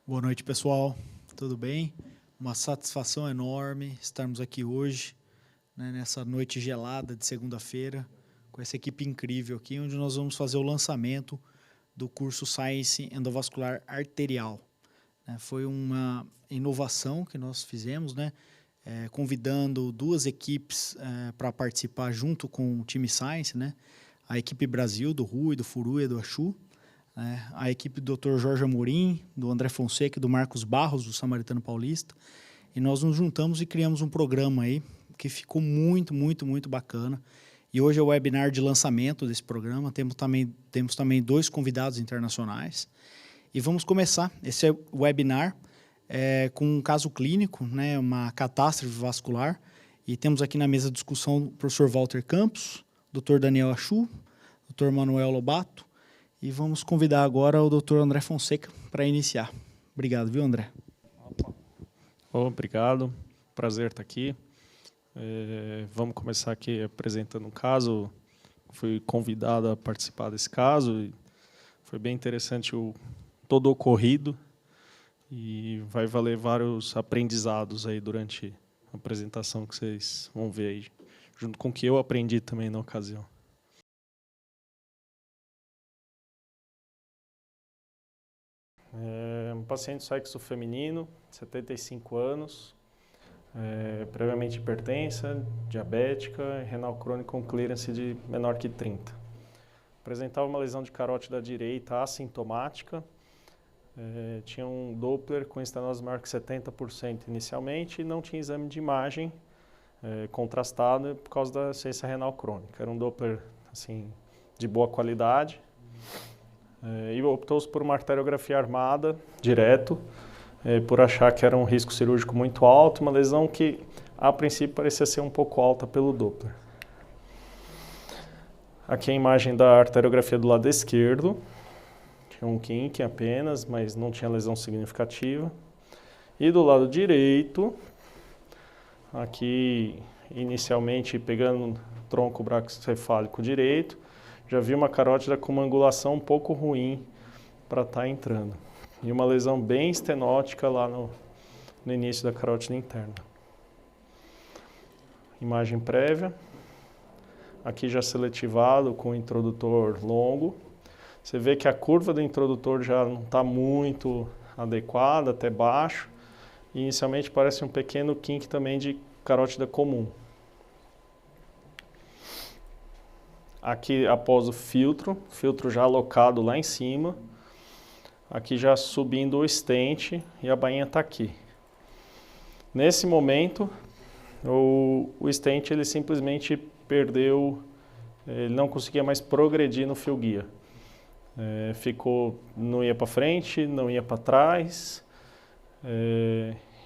Boa noite, pessoal. Tudo bem? Uma satisfação enorme estarmos aqui hoje, né, nessa noite gelada de segunda-feira, com essa equipe incrível aqui, onde nós vamos fazer o lançamento do curso Science Endovascular Arterial. Foi uma inovação que nós fizemos, né, convidando duas equipes para participar junto com o time Science, né, a equipe Brasil, do Rui, do Furu e do Achu, a equipe do Dr. Jorge Amorim, do André Fonseca e do Marcos Barros, do Samaritano Paulista, e nós nos juntamos e criamos um programa aí que ficou muito bacana. E hoje é o webinar de lançamento desse programa, temos também 2 convidados internacionais. E vamos começar esse webinar com um caso clínico, né, uma catástrofe vascular, e temos aqui na mesa de discussão o professor Walter Campos, Dr. Daniel Achu, Dr. Manuel Lobato, e vamos convidar agora o Dr. André Fonseca para iniciar. Obrigado, viu, André? Obrigado, prazer estar aqui. Vamos começar aqui apresentando um caso. Fui convidado a participar desse caso e foi bem interessante todo o ocorrido e vai valer vários aprendizados aí durante a apresentação que vocês vão ver aí, junto com o que eu aprendi também na ocasião. Um paciente sexo feminino, 75 anos, previamente hipertensa, diabética, renal crônica com clearance de menor que 30. Apresentava uma lesão de carótida direita assintomática, tinha um Doppler com estenose maior que 70% inicialmente e não tinha exame de imagem contrastado por causa da ciência renal crônica. Era um Doppler assim, de boa qualidade. E optou-se por uma arteriografia armada, direto, por achar que era um risco cirúrgico muito alto, uma lesão que, a princípio, parecia ser um pouco alta pelo Doppler. Aqui a imagem da arteriografia do lado esquerdo, tinha um kink apenas, mas não tinha lesão significativa. E do lado direito, aqui, inicialmente, pegando o tronco braquicefálico direito, já vi uma carótida com uma angulação um pouco ruim para estar entrando. E uma lesão bem estenótica lá no início da carótida interna. Imagem prévia. Aqui já seletivado com o introdutor longo. Você vê que a curva do introdutor já não está muito adequada, até baixo. E inicialmente parece um pequeno kink também de carótida comum. Aqui após o filtro já alocado lá em cima, aqui já subindo o stent e a bainha está aqui. Nesse momento, o stent ele simplesmente perdeu, ele não conseguia mais progredir no fio guia. Não ia para frente, não ia para trás,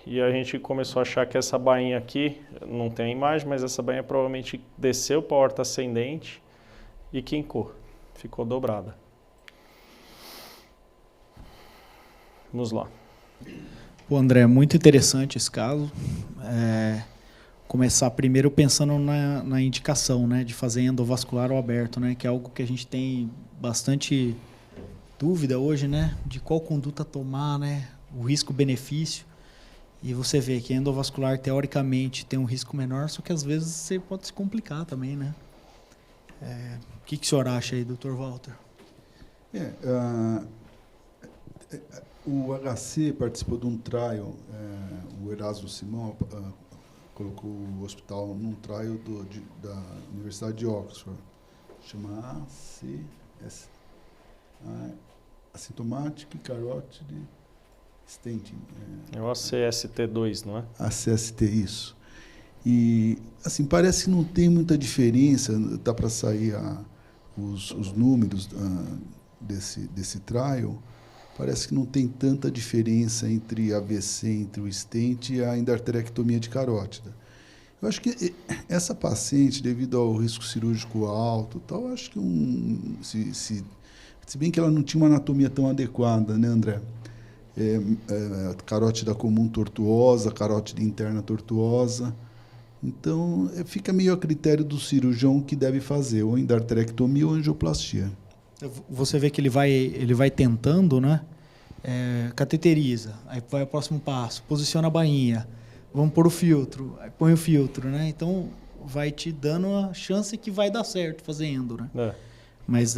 e a gente começou a achar que essa bainha aqui, não tem a imagem, mas essa bainha provavelmente desceu para a aorta ascendente, e quincou, ficou dobrada. Vamos lá. Pô, André, muito interessante esse caso. Começar primeiro pensando na indicação, né, de fazer endovascular ou aberto, né, que é algo que a gente tem bastante dúvida hoje, né, de qual conduta tomar, né, o risco-benefício. E você vê que endovascular, teoricamente, tem um risco menor, só que às vezes você pode se complicar também, né? O que o senhor acha aí, Dr. Walter? O HC participou de um trial, o Erasmo Simão colocou o hospital num trial da Universidade de Oxford, chama ACS, Asymptomatic Carotid Stenting. É o ACST2, não é? ACST, isso. E, assim, parece que não tem muita diferença, dá para sair os números desse trial, parece que não tem tanta diferença entre AVC, entre o stent e a endarterectomia de carótida. Eu acho que essa paciente, devido ao risco cirúrgico alto, tal, acho que se bem que ela não tinha uma anatomia tão adequada, né, André? Carótida comum tortuosa, carótida interna tortuosa. Então, fica meio a critério do cirurgião que deve fazer, ou endarterectomia ou angioplastia. Você vê que ele vai tentando, né? cateteriza, aí vai o próximo passo, posiciona a bainha, vamos pôr o filtro, aí põe o filtro, né? Então vai te dando a chance que vai dar certo fazendo, né? Mas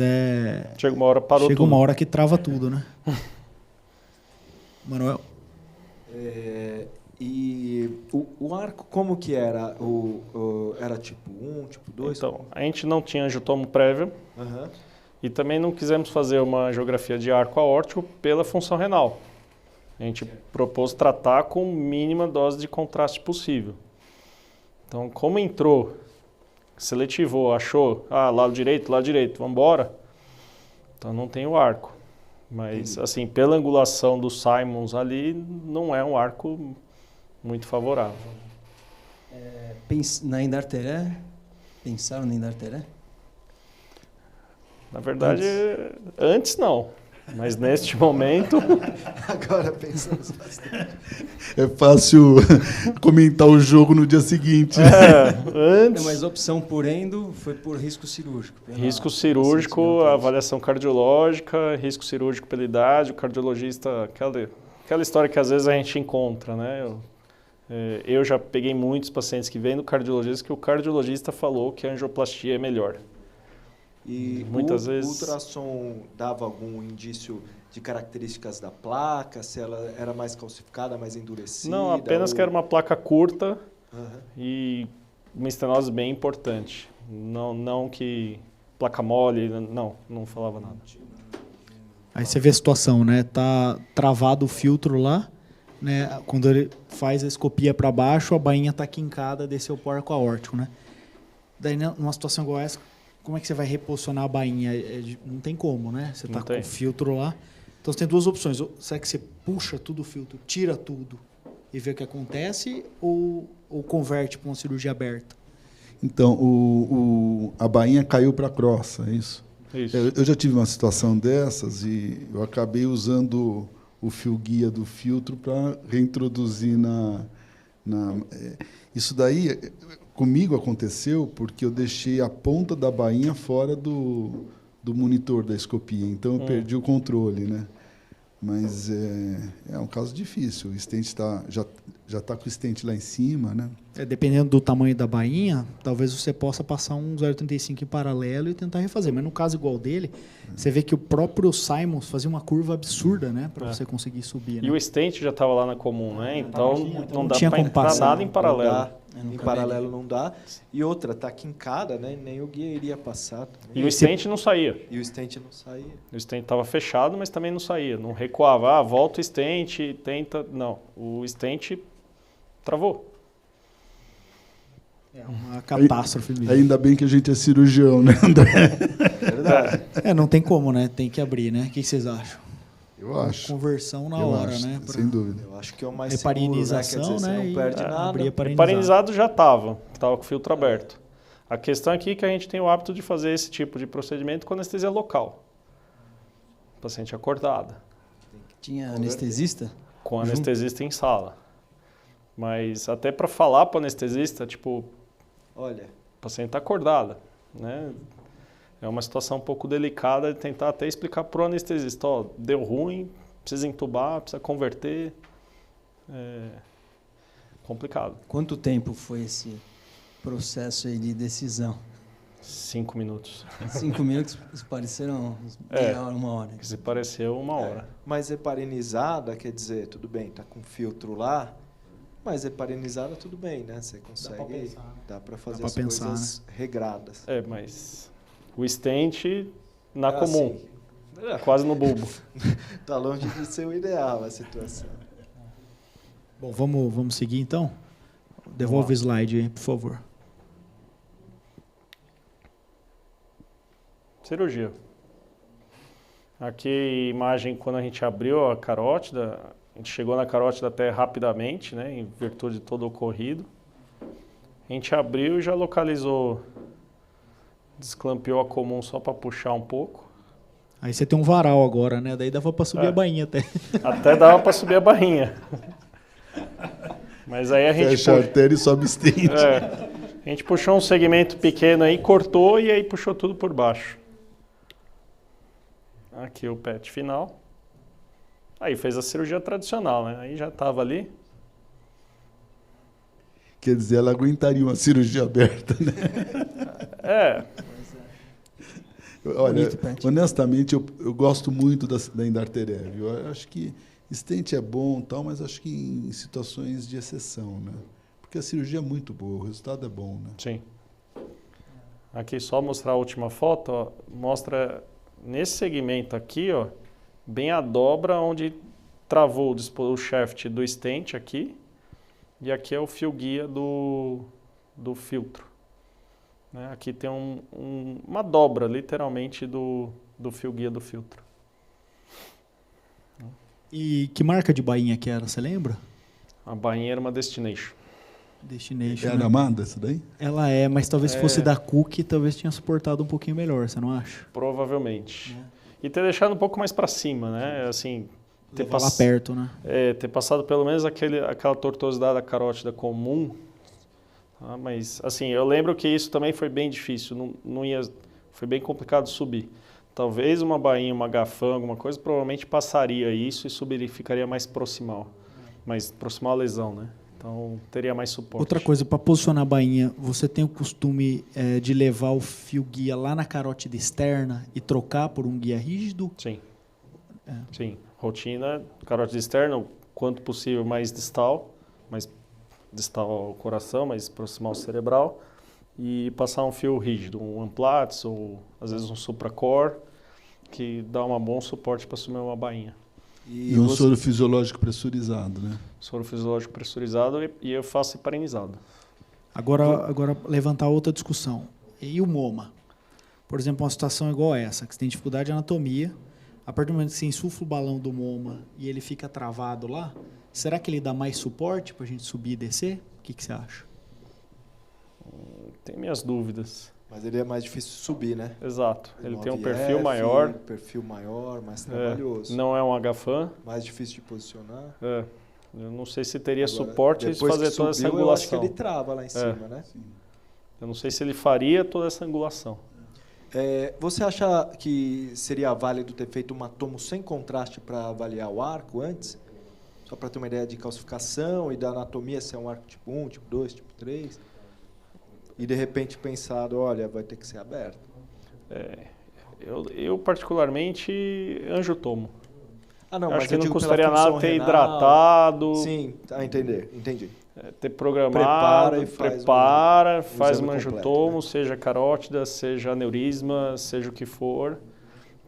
chega uma hora, parou chega tudo. uma hora que trava tudo, né? Manuel? E o arco, como que era? Era tipo 1, tipo 2? Então, a gente não tinha angiotomo prévio e também não quisemos fazer uma angiografia de arco aórtico pela função renal. A gente propôs tratar com mínima dose de contraste possível. Então, como entrou, seletivou, achou, lado direito, vamos embora. Então, não tem o arco. Mas, assim, pela angulação do Simons ali, não é um arco muito favorável. Na Indarteré? Pensaram na Indarteré? Na verdade, antes não. Mas neste momento... Agora pensamos bastante. É fácil comentar o jogo no dia seguinte. Antes... Não, mas a opção por endo foi por risco cirúrgico. Risco cirúrgico, avaliação cardiológica, risco cirúrgico pela idade, o cardiologista... Aquela história que às vezes a gente encontra, né? Eu já peguei muitos pacientes que vêm do cardiologista que o cardiologista falou que a angioplastia é melhor. E muitas o vezes... ultrassom dava algum indício de características da placa, se ela era mais calcificada, mais endurecida? Não, apenas que era uma placa curta e uma estenose bem importante. Não que placa mole, não falava nada. Aí você vê a situação, né? Tá travado o filtro lá, né? Quando ele faz a escopia para baixo, a bainha tá quincada, desceu pro arco aórtico, né? Daí numa situação igual essa, como é que você vai reposicionar a bainha? Não tem como, né? Você tá com o filtro lá. Então você tem duas opções. Será que você puxa tudo o filtro, tira tudo e vê o que acontece ou converte para uma cirurgia aberta? Então, a bainha caiu para a crossa, é isso? Isso. Eu já tive uma situação dessas e eu acabei usando o fio guia do filtro para reintroduzir Isso daí, comigo aconteceu porque eu deixei a ponta da bainha fora do monitor da escopia, então eu perdi o controle, né? Mas é um caso difícil. O stent já está com o stent lá em cima, né? Dependendo do tamanho da bainha, talvez você possa passar um 0,85 em paralelo e tentar refazer. Mas no caso igual dele, você vê que o próprio Simons fazia uma curva absurda, né? Para você conseguir subir. Né? E o stent já estava lá na comum, né? Então não dá tinha para como entrar passar, nada em paralelo. Em paralelo não dá. E outra, tá quincada, né? Nem o guia iria passar. Também. E o stent não saía. E o stent não saía. O stent estava fechado, mas também não saía. Não recuava. Volta o stent, tenta... Não, o stent travou. É uma catástrofe mesmo. Ainda bem que a gente é cirurgião, né, André? Verdade. Não tem como, né? Tem que abrir, né? O que vocês acham? Eu acho. Conversão na Eu hora, acho, né? sem dúvida. Eu acho que é o mais heparinização, seguro, né? Quer dizer, você não perde nada. Abrir heparinizado. Heparinizado já estava com o filtro aberto. A questão aqui é que a gente tem o hábito de fazer esse tipo de procedimento com anestesia local. Paciente acordada. Tinha anestesista? Com anestesista em sala. Mas até para falar para o anestesista, tipo, olha, o paciente está acordada, né? É uma situação um pouco delicada de tentar até explicar para o anestesista, deu ruim, precisa entubar, precisa converter. É complicado. Quanto tempo foi esse processo aí de decisão? 5 minutos. 5 minutos pareceram meia hora, 1 hora. Se pareceu 1 hora. Mas heparinizada, quer dizer, tudo bem, tá com filtro lá, mas heparinizada tudo bem, né? Você consegue, dá para fazer as coisas regradas. Mas o stent na comum, assim, quase no bulbo. Tá longe de ser o ideal a situação. Bom, vamos seguir então? Devolve o slide aí, por favor. Cirurgia. Aqui imagem quando a gente abriu a carótida, a gente chegou na carótida até rapidamente, né, em virtude de todo o ocorrido. A gente abriu e já localizou, desclampeou a comum só para puxar um pouco. Aí você tem um varal agora, né? Daí dava para subir a bainha até. Até dava para subir a barrinha. Mas aí a gente fecha a artéria e sobe stent. A gente puxou um segmento pequeno aí, cortou e aí puxou tudo por baixo. Aqui o PET final. Aí fez a cirurgia tradicional, né? Aí já estava ali. Quer dizer, ela aguentaria uma cirurgia aberta, né? É. Olha, honestamente, eu gosto muito da Indarterev. Eu acho que stent é bom, tal, mas acho que em situações de exceção, né? Porque a cirurgia é muito boa, o resultado é bom, né? Sim. Aqui só mostrar a última foto, ó, mostra nesse segmento aqui, ó, bem a dobra onde travou o shaft do stent aqui, e aqui é o fio guia do filtro. Né? Aqui tem uma dobra, literalmente, do fio guia do filtro. E que marca de bainha que era, você lembra? A bainha era uma Destination. Destination, É a né? Aramada, essa daí? Ela é, mas talvez se fosse da Cook, talvez tinha suportado um pouquinho melhor, você não acha? Provavelmente. E ter deixado um pouco mais para cima, né? Assim, ter Lá perto, né? ter passado pelo menos aquela tortuosidade da carótida comum. Tá? Mas, assim, eu lembro que isso também foi bem difícil, foi bem complicado subir. Talvez uma bainha, uma gafã, alguma coisa, provavelmente passaria isso e subiria, ficaria mais proximal à lesão, né? Então, teria mais suporte. Outra coisa, para posicionar a bainha, você tem o costume de levar o fio guia lá na carótida externa e trocar por um guia rígido? Sim. Sim. Rotina, carótida externa, o quanto possível mais distal ao coração, mais proximal ao cerebral, e passar um fio rígido, um Amplatz ou às vezes um Supracore, que dá um bom suporte para assumir uma bainha. E um soro fisiológico pressurizado, né? Soro fisiológico pressurizado e eu faço heparinizado. Agora levantar outra discussão. E o MoMA? Por exemplo, uma situação igual essa, que você tem dificuldade de anatomia, a partir do momento que você insufla o balão do MoMA e ele fica travado lá, será que ele dá mais suporte para a gente subir e descer? O que você acha? Tem minhas dúvidas. Mas ele é mais difícil de subir, né? Exato. Ele tem um perfil maior. Perfil maior, mais trabalhoso. Não é um HFAM. Mais difícil de posicionar. Eu não sei se teria Agora, suporte de fazer toda essa angulação. Eu acho que ele trava lá em cima, né? Sim. Eu não sei se ele faria toda essa angulação. Você acha que seria válido ter feito uma tomo sem contraste para avaliar o arco antes? Só para ter uma ideia de calcificação e da anatomia, se é um arco tipo 1, tipo 2, tipo 3? E de repente pensado, olha, vai ter que ser aberto. Eu particularmente angiotomo. Não, acho mas que não custaria nada ter hidratado. Sim, entendi. Ter programado, faz uma angiotomo, né? seja carótida, seja aneurisma, seja o que for,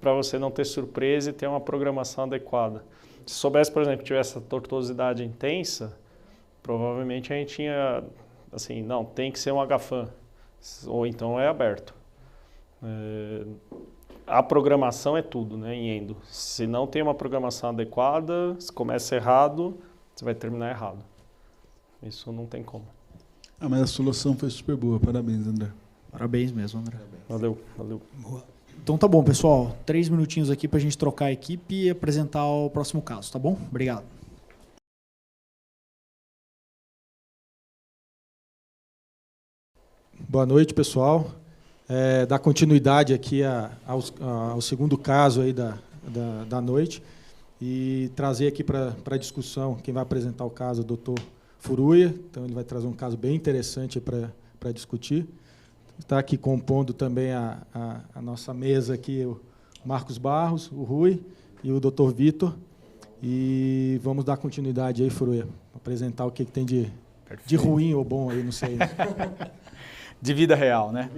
para você não ter surpresa e ter uma programação adequada. Se soubesse, por exemplo, que tivesse essa tortuosidade intensa, provavelmente a gente tinha, assim, não, tem que ser um HFAM, ou então é aberto. A programação é tudo, né, em endo. Se não tem uma programação adequada, se começa errado, você vai terminar errado. Isso não tem como. Mas a solução foi super boa. Parabéns, André. Parabéns mesmo, André. Valeu. Então tá bom, pessoal. 3 minutinhos aqui para a gente trocar a equipe e apresentar o próximo caso, tá bom? Obrigado. Boa noite, pessoal. Dar continuidade aqui ao segundo caso aí da noite e trazer aqui para a discussão quem vai apresentar o caso, o doutor Furuya. Então, ele vai trazer um caso bem interessante para discutir. Está aqui compondo também a nossa mesa aqui, o Marcos Barros, o Rui e o doutor Vitor. E vamos dar continuidade aí, Furuya, apresentar o que tem de ruim ou bom aí, não sei. De vida real, né?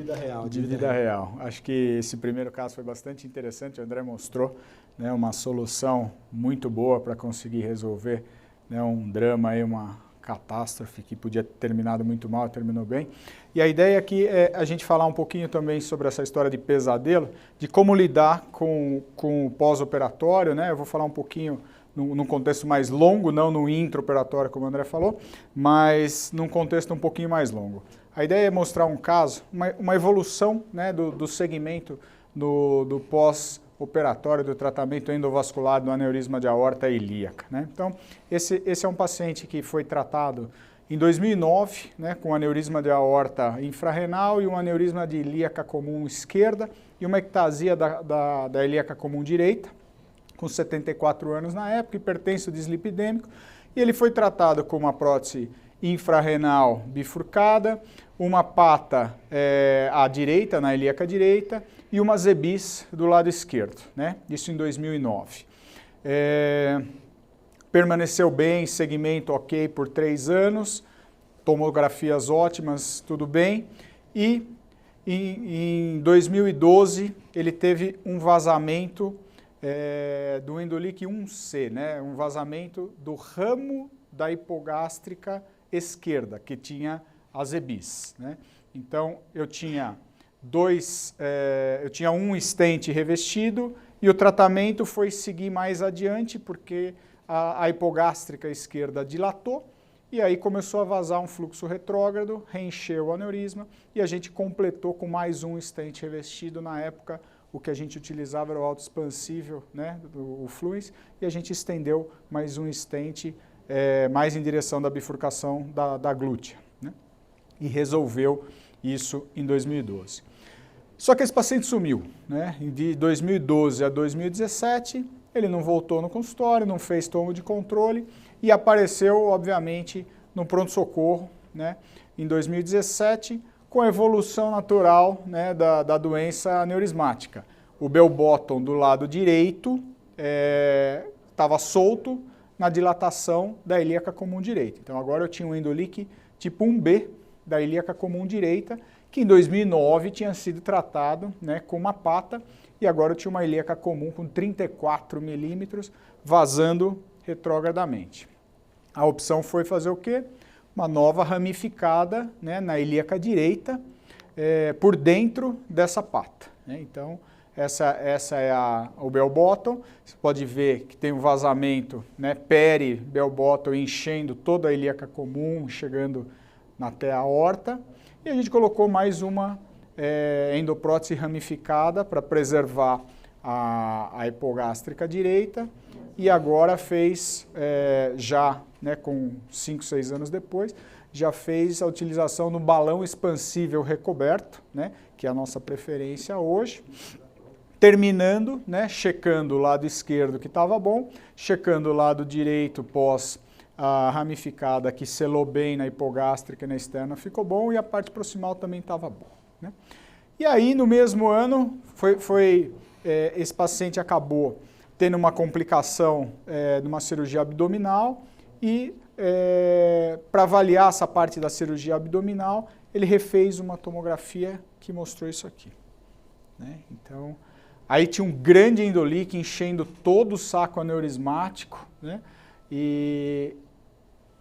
De vida real. Acho que esse primeiro caso foi bastante interessante. O André mostrou, né, uma solução muito boa para conseguir resolver, né, um drama, aí, uma catástrofe que podia ter terminado muito mal, terminou bem. E a ideia aqui é a gente falar um pouquinho também sobre essa história de pesadelo, de como lidar com o pós-operatório, né? Eu vou falar um pouquinho num contexto mais longo, não no intra-operatório, como o André falou, mas num contexto um pouquinho mais longo. A ideia é mostrar um caso, uma evolução, né, do segmento do pós-operatório, do tratamento endovascular do aneurisma de aorta ilíaca, né? Então, esse é um paciente que foi tratado em 2009, né, com aneurisma de aorta infrarrenal e um aneurisma de ilíaca comum esquerda e uma ectasia da ilíaca comum direita. com 74 anos na época, hipertenso dislipidêmico, e ele foi tratado com uma prótese infrarrenal bifurcada, uma pata à direita, na ilíaca direita, e uma Zebis do lado esquerdo, né? Isso em 2009. Permaneceu bem, segmento ok por 3 anos, tomografias ótimas, tudo bem, e em 2012 ele teve um vazamento do Endolique 1C, né? Um vazamento do ramo da hipogástrica esquerda, que tinha a Zebis, né? Então eu tinha um stent revestido e o tratamento foi seguir mais adiante porque a hipogástrica esquerda dilatou e aí começou a vazar um fluxo retrógrado, reencheu o aneurisma e a gente completou com mais um stent revestido. Na época o que a gente utilizava era o autoexpansível, né, o Fluence, e a gente estendeu mais um stent mais em direção da bifurcação da glútea, né, e resolveu isso em 2012. Só que esse paciente sumiu, né? De 2012 a 2017, ele não voltou no consultório, não fez tomo de controle e apareceu, obviamente, no pronto-socorro, né? Em 2017, com a evolução natural, né, da doença aneurismática. O bell bottom do lado direito estava solto na dilatação da ilíaca comum direita. Então agora eu tinha um Endolique tipo 1B da ilíaca comum direita, que em 2009 tinha sido tratado, né, com uma pata, e agora eu tinha uma ilíaca comum com 34 milímetros, vazando retrógradamente. A opção foi fazer o quê? Uma nova ramificada, né, na ilíaca direita, por dentro dessa pata, né? Então, essa é o bell bottom. Você pode ver que tem um vazamento, né, peri-bell bottom enchendo toda a ilíaca comum, chegando até a aorta. E a gente colocou mais uma endoprótese ramificada para preservar a hipogástrica direita e agora fez, já, né, com 5, 6 anos depois, já fez a utilização do balão expansível recoberto, né, que é a nossa preferência hoje, terminando, né, checando o lado esquerdo que estava bom, checando o lado direito pós a ramificada que selou bem na hipogástrica e na externa ficou bom e a parte proximal também estava bom, né? E aí no mesmo ano esse paciente acabou tendo uma complicação numa cirurgia abdominal e para avaliar essa parte da cirurgia abdominal ele refez uma tomografia que mostrou isso aqui, né? Então aí tinha um grande endolique enchendo todo o saco aneurismático, né? E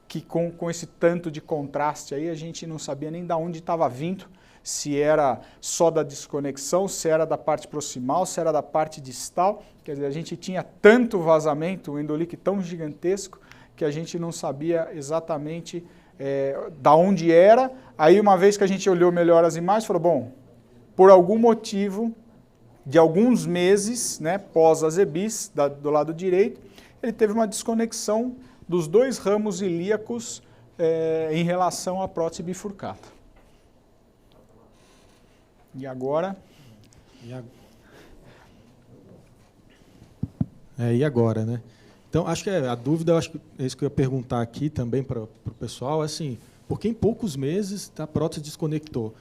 que com esse tanto de contraste aí a gente não sabia nem de onde estava vindo, se era só da desconexão, se era da parte proximal, se era da parte distal. Quer dizer, a gente tinha tanto vazamento, um endolique tão gigantesco, que a gente não sabia exatamente da onde era. Aí uma vez que a gente olhou melhor as imagens, falou, bom, por algum motivo, de alguns meses, né, pós a Zebis, do lado direito, ele teve uma desconexão dos 2 ramos ilíacos em relação à prótese bifurcada. E agora? E agora, né? Então, acho que a dúvida, acho que é isso que eu ia perguntar aqui também para o pessoal, assim, porque em poucos meses a prótese desconectou.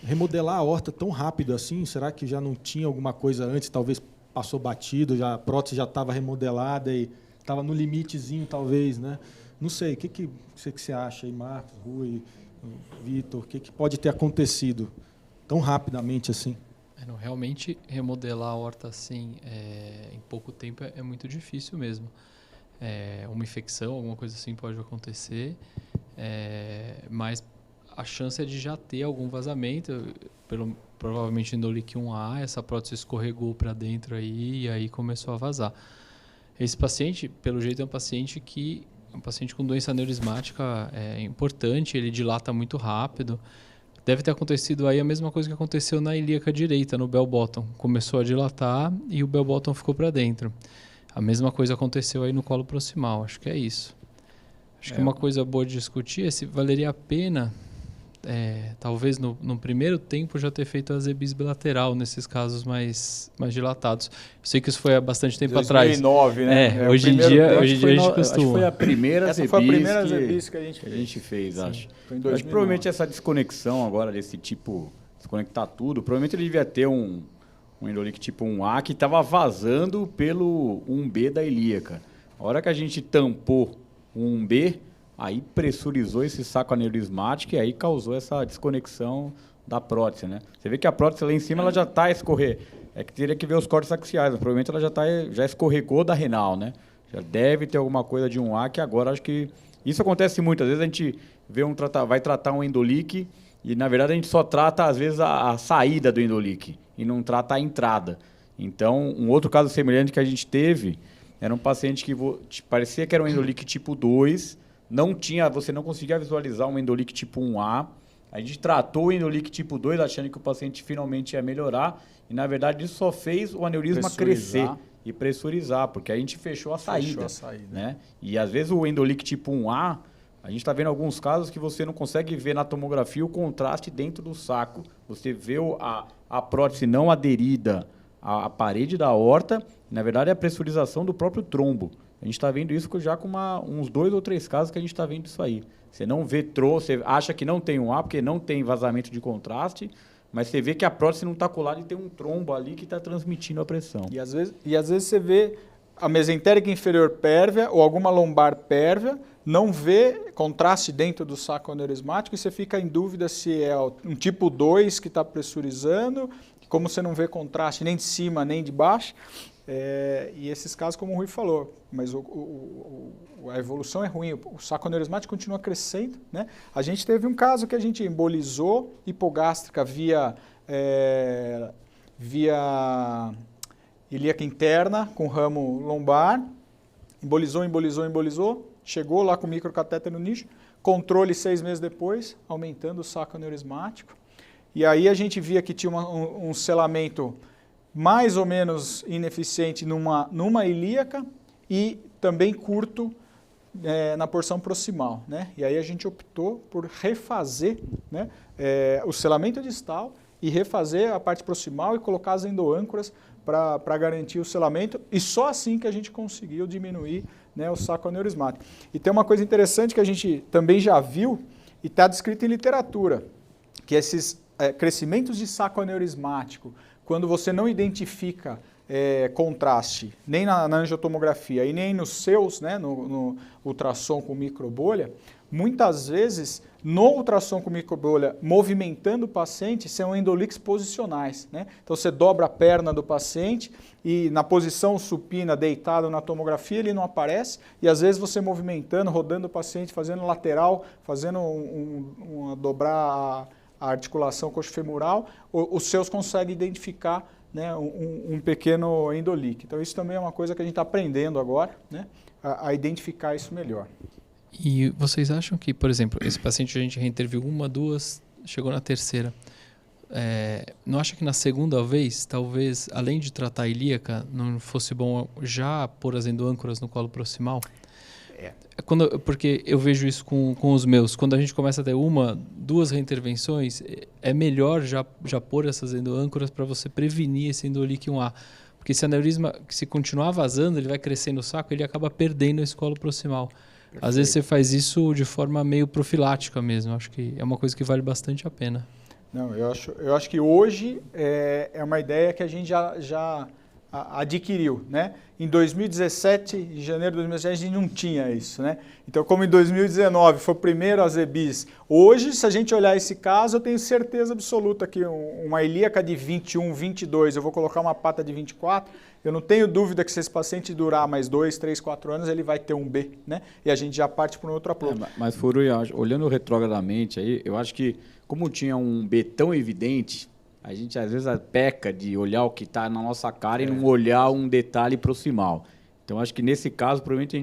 Remodelar a aorta tão rápido assim, será que já não tinha alguma coisa antes, talvez passou batido, a prótese já estava remodelada e estava no limitezinho, talvez, né? Não sei, o que você acha aí, Marcos, Rui, Vitor, o que pode ter acontecido tão rapidamente assim? Não, realmente, remodelar a aorta assim, em pouco tempo é muito difícil mesmo. Uma infecção, alguma coisa assim pode acontecer, mas a chance é de já ter algum vazamento, provavelmente Endolique 1A, essa prótese escorregou para dentro aí e aí começou a vazar. Esse paciente, pelo jeito, é um paciente com doença aneurismática importante, ele dilata muito rápido. Deve ter acontecido aí a mesma coisa que aconteceu na ilíaca direita, no bell bottom. Começou a dilatar e o bell bottom ficou para dentro. A mesma coisa aconteceu aí no colo proximal, acho que é isso. Acho que uma coisa boa de discutir é se valeria a pena talvez no primeiro tempo já ter feito a zebis bilateral nesses casos mais dilatados. Eu sei que isso foi há bastante tempo atrás. 2009, né? Hoje em dia a gente costuma. Acho que foi a primeira Essa foi a primeira zebis que a gente fez, acho. Foi em 2009. Acho que provavelmente essa desconexão agora desse tipo, desconectar tudo, provavelmente ele devia ter um endolique tipo 1A que estava vazando pelo 1B da ilíaca. A hora que a gente tampou o 1B, aí pressurizou esse saco aneurismático e aí causou essa desconexão da prótese, né? Você vê que a prótese lá em cima ela já está a escorrer. É que teria que ver os cortes axiais, mas provavelmente ela já escorregou da renal, né? Já deve ter alguma coisa de 1A que agora acho que... Isso acontece muito. Às vezes a gente vai tratar um endolique e, na verdade, a gente só trata, às vezes, a saída do endolique e não trata a entrada. Então, um outro caso semelhante que a gente teve era um paciente que parecia que era um endolique tipo 2, você não conseguia visualizar um endolique tipo 1A. A gente tratou o endolique tipo 2, achando que o paciente finalmente ia melhorar, e, na verdade, isso só fez o aneurisma crescer e pressurizar, porque a gente fechou a saída. Né? E, às vezes, o endolique tipo 1A, a gente está vendo alguns casos que você não consegue ver na tomografia o contraste dentro do saco. Você vê a prótese não aderida à parede da aorta, na verdade, é a pressurização do próprio trombo. A gente está vendo isso já com uns 2 ou 3 casos que a gente está vendo isso aí. Você não vê você acha que não tem um A, porque não tem vazamento de contraste, mas você vê que a prótese não está colada e tem um trombo ali que está transmitindo a pressão. E às vezes você vê a mesentérica inferior pérvia ou alguma lombar pérvia, não vê contraste dentro do saco aneurismático e você fica em dúvida se é um tipo 2 que está pressurizando, como você não vê contraste nem de cima nem de baixo. E esses casos, como o Rui falou, mas a evolução é ruim, o saco aneurismático continua crescendo, né? A gente teve um caso que a gente embolizou hipogástrica via ilíaca interna com ramo lombar, embolizou, chegou lá com microcatéter no nicho, controle 6 meses depois, aumentando o saco aneurismático. E aí a gente via que tinha um selamento mais ou menos ineficiente numa ilíaca e também curto na porção proximal, né? E aí a gente optou por refazer, né, o selamento distal e refazer a parte proximal e colocar as endoâncoras para garantir o selamento, e só assim que a gente conseguiu diminuir, né, o saco aneurismático. E tem uma coisa interessante que a gente também já viu e está descrito em literatura, que esses crescimentos de saco aneurismático, quando você não identifica contraste nem na angiotomografia e nem nos seus, né, no ultrassom com microbolha, muitas vezes no ultrassom com microbolha movimentando o paciente são endoliques posicionais, né? Então você dobra a perna do paciente e na posição supina deitado na tomografia ele não aparece, e às vezes você movimentando, rodando o paciente, fazendo lateral, fazendo dobrar a articulação coxofemoral, os seus conseguem identificar, né, um pequeno endolique. Então isso também é uma coisa que a gente está aprendendo agora, né, a identificar isso melhor. E vocês acham que, por exemplo, esse paciente a gente reinterviu 1, 2, chegou na terceira. Não acha que na segunda vez, talvez, além de tratar a ilíaca, não fosse bom já pôr as endoâncoras no colo proximal? Porque eu vejo isso com os meus. Quando a gente começa a ter 1, 2 reintervenções, é melhor já pôr essas endoâncoras para você prevenir esse endolique 1A. Porque se o aneurisma, se continuar vazando, ele vai crescer no saco, ele acaba perdendo esse colo proximal. Perfeito. Às vezes você faz isso de forma meio profilática mesmo. Acho que é uma coisa que vale bastante a pena. Não, eu acho que hoje é uma ideia que a gente já adquiriu, né? Em 2017, em janeiro de 2017, a gente não tinha isso, né? Então, como em 2019 foi o primeiro a zebis, hoje, se a gente olhar esse caso, eu tenho certeza absoluta que uma ilíaca de 21, 22, eu vou colocar uma pata de 24, eu não tenho dúvida que se esse paciente durar mais 2, 3, 4 anos, ele vai ter um B, né? E a gente já parte para um outro approach. Mas, Furui, olhando retrogradamente aí, eu acho que, como tinha um B tão evidente, a gente às vezes peca de olhar o que está na nossa cara e não olhar um detalhe proximal. Então, acho que nesse caso, provavelmente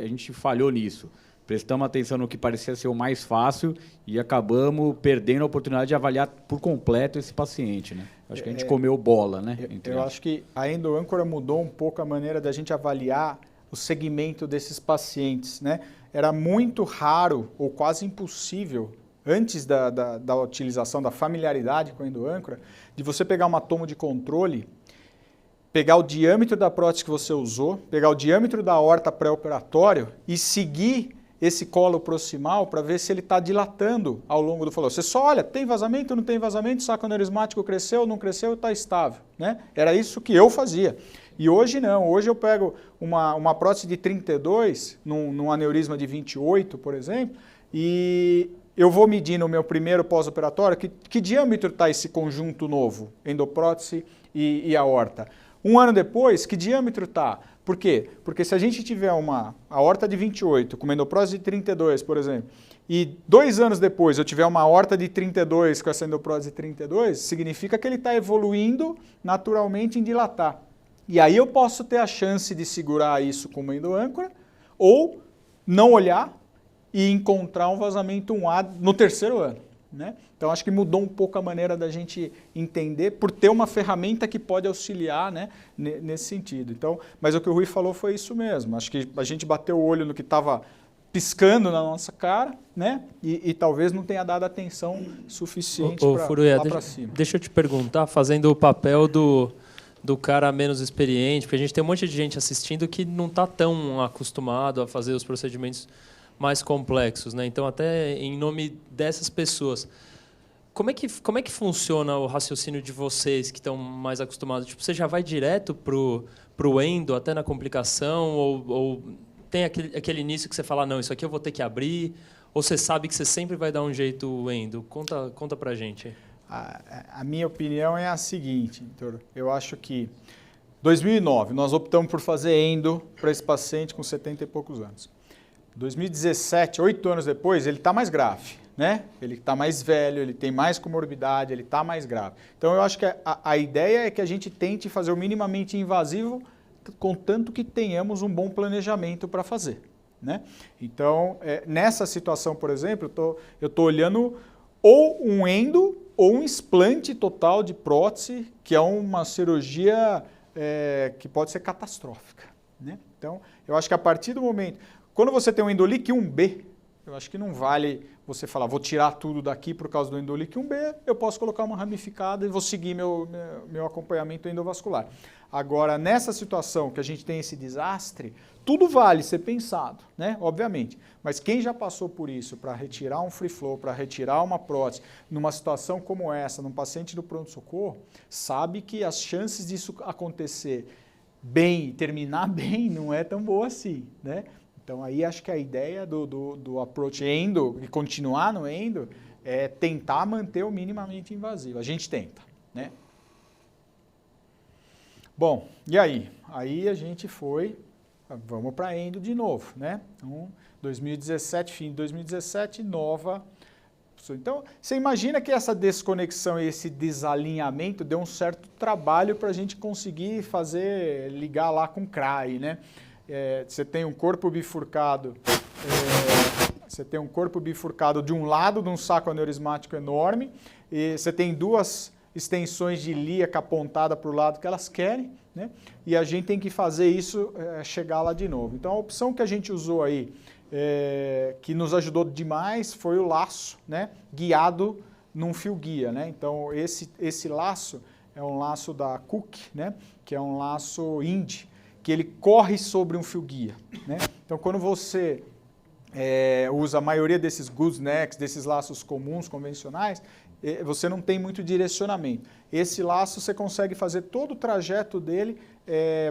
a gente falhou nisso. Prestamos atenção no que parecia ser o mais fácil e acabamos perdendo a oportunidade de avaliar por completo esse paciente, né? Acho que a gente comeu bola, né? Eu acho que a endoâncora mudou um pouco a maneira da gente avaliar o segmento desses pacientes, né? Era muito raro ou quase impossível antes da utilização, da familiaridade com a endoâncora, de você pegar uma tomo de controle, pegar o diâmetro da prótese que você usou, pegar o diâmetro da aorta pré-operatório e seguir esse colo proximal para ver se ele está dilatando ao longo do follow. Você só olha, tem vazamento, não tem vazamento, saco aneurismático cresceu, não cresceu, está estável, né? Era isso que eu fazia. E hoje não, hoje eu pego uma prótese de 32, num aneurisma de 28, por exemplo, e eu vou medir no meu primeiro pós-operatório que diâmetro está esse conjunto novo, endoprótese e aorta. Um ano depois, que diâmetro está? Por quê? Porque se a gente tiver uma aorta de 28, com uma endoprótese de 32, por exemplo, e 2 anos depois eu tiver uma aorta de 32 com essa endoprótese de 32, significa que ele está evoluindo naturalmente em dilatar. E aí eu posso ter a chance de segurar isso com uma endoâncora ou não olhar e encontrar um vazamento 1A no 3º ano, né? Então, acho que mudou um pouco a maneira da gente entender, por ter uma ferramenta que pode auxiliar, né, nesse sentido. Então, mas o que o Rui falou foi isso mesmo. Acho que a gente bateu o olho no que estava piscando na nossa cara, né, e talvez não tenha dado atenção suficiente para cima. Deixa eu te perguntar, fazendo o papel do cara menos experiente, porque a gente tem um monte de gente assistindo que não está tão acostumado a fazer os procedimentos mais complexos, né? Então, até em nome dessas pessoas, como é que funciona o raciocínio de vocês que estão mais acostumados? Tipo, você já vai direto pro endo, até na complicação, ou tem aquele início que você fala, não, isso aqui eu vou ter que abrir, ou você sabe que você sempre vai dar um jeito endo? Conta pra gente. A minha opinião é a seguinte, doutor. Eu acho que 2009 nós optamos por fazer endo para esse paciente com 70 e poucos anos. 2017, 8 anos depois, ele está mais grave, né? Ele está mais velho, ele tem mais comorbidade, ele está mais grave. Então, eu acho que a ideia é que a gente tente fazer o minimamente invasivo, contanto que tenhamos um bom planejamento para fazer, né? Então, nessa situação, por exemplo, eu estou olhando ou um endo ou um explante total de prótese, que é uma cirurgia que pode ser catastrófica, né? Então, eu acho que a partir do momento... Quando você tem um endolique 1B, eu acho que não vale você falar, vou tirar tudo daqui por causa do endolique 1B, eu posso colocar uma ramificada e vou seguir meu acompanhamento endovascular. Agora, nessa situação que a gente tem esse desastre, tudo vale ser pensado, né? Obviamente. Mas quem já passou por isso, para retirar um free flow, para retirar uma prótese, numa situação como essa, num paciente do pronto-socorro, sabe que as chances disso acontecer bem e terminar bem não é tão boa assim, né? Então, aí acho que a ideia do approach endo, e continuar no endo, é tentar manter o minimamente invasivo. A gente tenta, né? Bom, e aí? Aí a gente vamos para endo de novo, né? Então, 2017, fim de 2017, nova. Então, você imagina que essa desconexão e esse desalinhamento deu um certo trabalho para a gente conseguir ligar lá com o CRAI, né? Você tem um corpo bifurcado, de um lado de um saco aneurismático enorme, e você tem 2 extensões de ilíaca apontada para o lado que elas querem, né? E a gente tem que fazer isso chegar lá de novo. Então, a opção que a gente usou aí, que nos ajudou demais, foi o laço, né? Guiado num fio guia, né? Então, esse laço é um laço da Cook, né? Que é um laço Indy, que ele corre sobre um fio guia, né? Então, quando você usa a maioria desses goosenecks, desses laços comuns, convencionais, você não tem muito direcionamento. Esse laço você consegue fazer todo o trajeto dele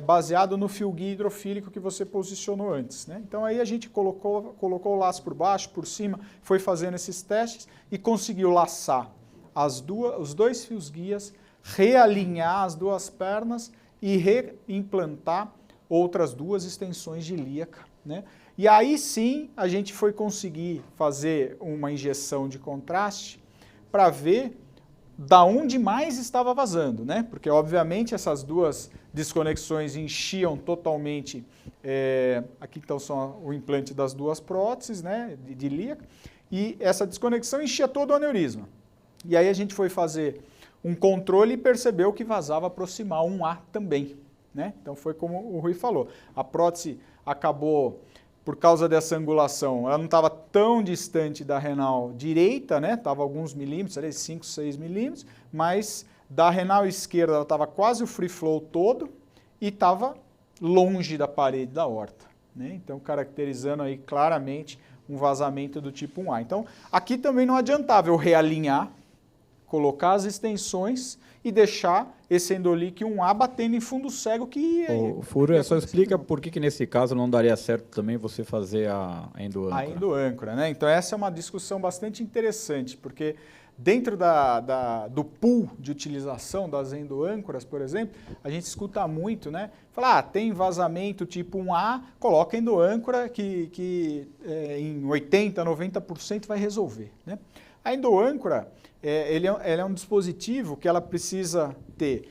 baseado no fio guia hidrofílico que você posicionou antes, né? Então, aí a gente colocou o laço por baixo, por cima, foi fazendo esses testes e conseguiu laçar os 2 fios guias, realinhar as 2 pernas e reimplantar outras 2 extensões de ilíaca, né? E aí sim a gente foi conseguir fazer uma injeção de contraste para ver da onde mais estava vazando, né? Porque obviamente essas 2 desconexões enchiam totalmente, aqui então são o implante das 2 próteses, né, de ilíaca, e essa desconexão enchia todo o aneurisma. E aí a gente foi fazer um controle e percebeu que vazava proximal 1A também, né? Então foi como o Rui falou, a prótese acabou, por causa dessa angulação, ela não estava tão distante da renal direita, né? Estava alguns milímetros, ali, 5, 6 milímetros, mas da renal esquerda ela estava quase o free flow todo e estava longe da parede da aorta, né? Então, caracterizando aí claramente um vazamento do tipo 1A. Então, aqui também não adiantava eu realinhar, colocar as extensões e deixar esse endolique 1A batendo em fundo cego que... O Furo, só explica por que nesse caso não daria certo também você fazer a endoâncora. A endoâncora, né? Então essa é uma discussão bastante interessante, porque dentro do pool de utilização das endoâncoras, por exemplo, a gente escuta muito, né? Fala, tem vazamento tipo 1A, coloca endoâncora que em 80%, 90% vai resolver, né? A endoâncora, ela é um dispositivo que ela precisa ter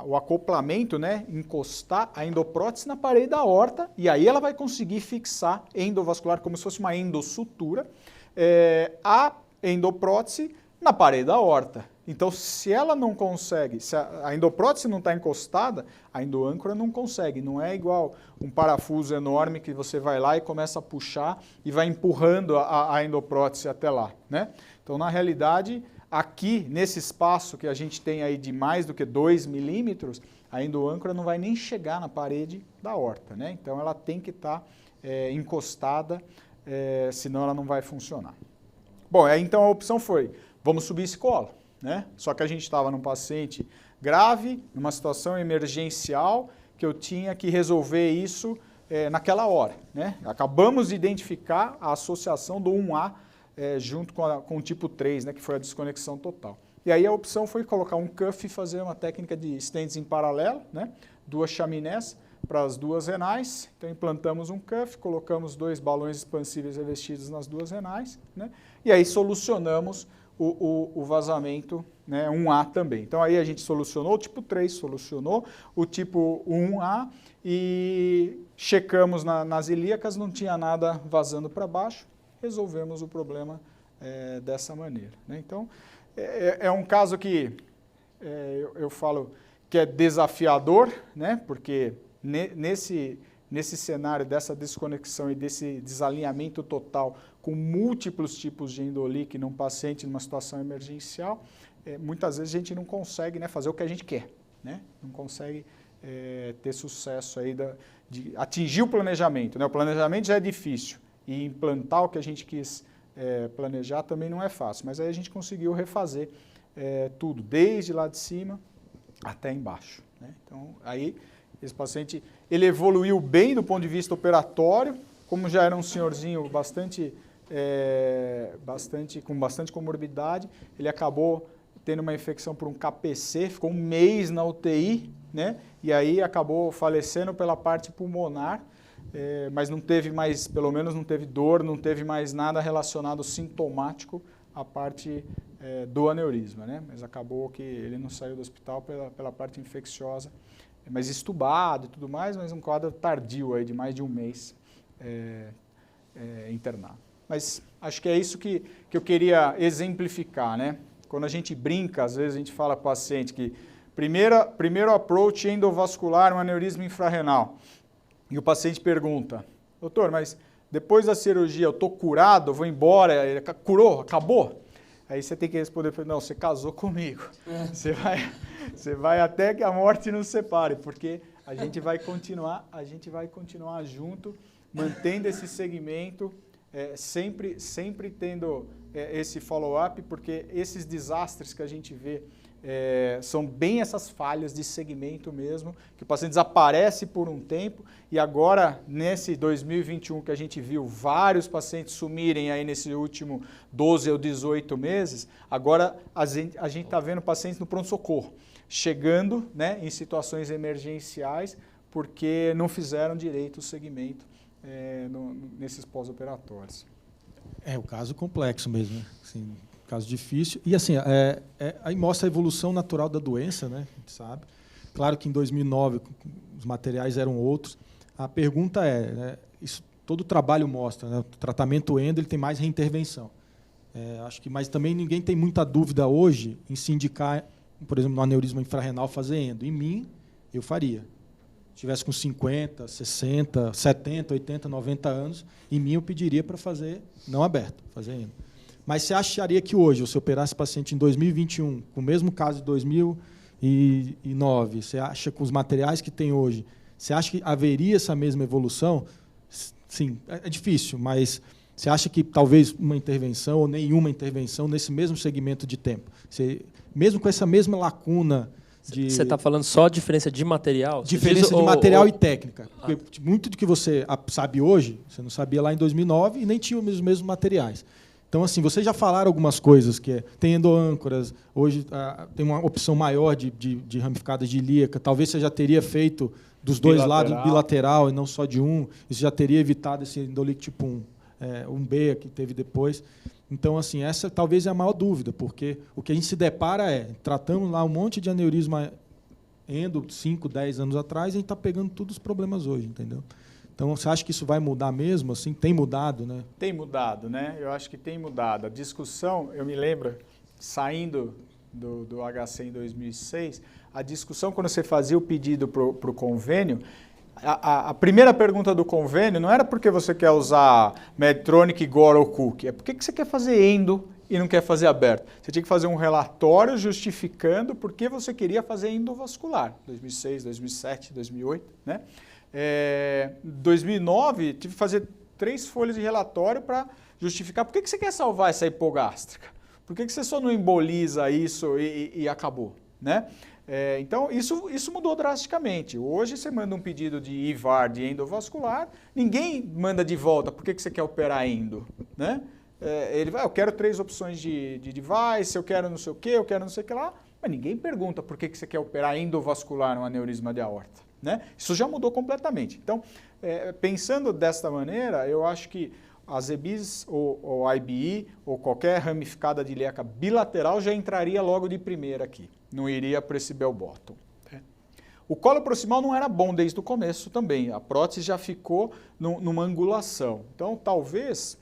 o acoplamento, né, encostar a endoprótese na parede da aorta, e aí ela vai conseguir fixar endovascular, como se fosse uma endossutura, a endoprótese na parede da aorta. Então, se ela não consegue, se a endoprótese não está encostada, a endoâncora não consegue. Não é igual um parafuso enorme que você vai lá e começa a puxar e vai empurrando a endoprótese até lá, né? Então, na realidade, aqui, nesse espaço que a gente tem aí de mais do que 2 milímetros, a endoâncora não vai nem chegar na parede da aorta, né? Então, ela tem que estar encostada, senão ela não vai funcionar. Bom, aí então a opção foi, vamos subir esse colo, né? Só que a gente estava num paciente grave, numa situação emergencial, que eu tinha que resolver isso naquela hora, né? Acabamos de identificar a associação do 1A junto com o tipo 3, né, que foi a desconexão total. E aí a opção foi colocar um cuff e fazer uma técnica de stents em paralelo, né? 2 chaminés para as 2 renais. Então implantamos um cuff, colocamos 2 balões expansíveis revestidos nas 2 renais, né? E aí solucionamos o vazamento, né, 1A também. Então aí a gente solucionou o tipo 3, solucionou o tipo 1A e checamos nas ilíacas, não tinha nada vazando para baixo, resolvemos o problema dessa maneira, né? Então é um caso que eu falo que é desafiador, né, porque nesse cenário dessa desconexão e desse desalinhamento total com múltiplos tipos de endolique num paciente numa situação emergencial, muitas vezes a gente não consegue, né, fazer o que a gente quer, né? Não consegue ter sucesso aí de atingir o planejamento, né? O planejamento já é difícil e implantar o que a gente quis planejar também não é fácil, mas aí a gente conseguiu refazer tudo, desde lá de cima até embaixo, né? Então aí esse paciente, ele evoluiu bem do ponto de vista operatório, como já era um senhorzinho com bastante comorbidade, ele acabou tendo uma infecção por um KPC, ficou 1 mês na UTI, né? E aí acabou falecendo pela parte pulmonar, mas não teve mais, pelo menos não teve dor, não teve mais nada relacionado sintomático à parte do aneurisma, né? Mas acabou que ele não saiu do hospital pela parte infecciosa, mas estubado e tudo mais, mas um quadro tardio aí de mais de 1 mês internado. Mas acho que é isso que eu queria exemplificar, né? Quando a gente brinca, às vezes a gente fala para o paciente que primeiro approach endovascular, um aneurisma infrarrenal, e o paciente pergunta, doutor, mas depois da cirurgia eu estou curado, eu vou embora, ele curou, acabou? Aí você tem que responder, não, você casou comigo, você vai até que a morte nos separe, porque a gente vai continuar junto, mantendo esse segmento, sempre tendo esse follow-up, porque esses desastres que a gente vê são bem essas falhas de segmento mesmo, que o paciente desaparece por um tempo e agora, nesse 2021 que a gente viu vários pacientes sumirem aí nesse último 12 ou 18 meses, agora a gente está vendo pacientes no pronto-socorro, chegando, né, em situações emergenciais porque não fizeram direito o segmento nesses pós-operatórios. É o caso complexo mesmo, né? Assim, caso difícil. E assim, aí mostra a evolução natural da doença, né? A gente sabe. Claro que em 2009 os materiais eram outros. A pergunta né, isso todo o trabalho mostra, né? O tratamento endo ele tem mais reintervenção. Acho que, mas também ninguém tem muita dúvida hoje em se indicar, por exemplo, no aneurisma infrarrenal fazer endo. Em mim, eu faria. estivesse com 50, 60, 70, 80, 90 anos, em mim eu pediria para fazer não aberto, fazer endo. Mas você acharia que hoje, se eu operasse paciente em 2021, com o mesmo caso de 2009, você acha com os materiais que tem hoje, você acha que haveria essa mesma evolução? Sim, é difícil, mas você acha que talvez uma intervenção ou nenhuma intervenção nesse mesmo segmento de tempo? Mesmo com essa mesma lacuna de... Você está falando só a diferença de material? Diferença de material e técnica. Porque muito do que você sabe hoje, você não sabia lá em 2009 e nem tinha os mesmos materiais. Então, assim, vocês já falaram algumas coisas, que tem endoâncoras, hoje tem uma opção maior de ramificadas de ilíaca, talvez você já teria feito dos dois lados, bilateral e não só de um, isso já teria evitado esse endolíquico tipo 1, 1B que teve depois. Então, assim, essa talvez é a maior dúvida, porque o que a gente se depara tratamos lá um monte de aneurisma endo 5, 10 anos atrás, e a gente está pegando todos os problemas hoje, entendeu? Então, você acha que isso vai mudar mesmo? Assim, tem mudado, né? Tem mudado, né? Eu acho que tem mudado. A discussão, eu me lembro, saindo do HC em 2006, a discussão, quando você fazia o pedido para o convênio, a primeira pergunta do convênio não era porque você quer usar Medtronic, Gore ou Cook, é porque você quer fazer endo e não quer fazer aberto. Você tinha que fazer um relatório justificando por que você queria fazer endovascular. 2006, 2007, 2008, né? 2009, tive que fazer 3 folhas de relatório para justificar por que você quer salvar essa hipogástrica. Por que você só não emboliza isso e acabou, né? Então, isso mudou drasticamente. Hoje, você manda um pedido de IVAR, de endovascular, ninguém manda de volta, por que você quer operar endo, né? Ele vai, eu quero 3 opções de device, eu quero não sei o que, eu quero não sei o que lá, mas ninguém pergunta por que você quer operar endovascular no aneurisma de aorta, né? Isso já mudou completamente. Então, pensando desta maneira, eu acho que as EBIs ou IBI ou qualquer ramificada de ilíaca bilateral já entraria logo de primeira aqui, não iria para esse bell bottom. O colo proximal não era bom desde o começo também, a prótese já ficou numa angulação. Então, talvez,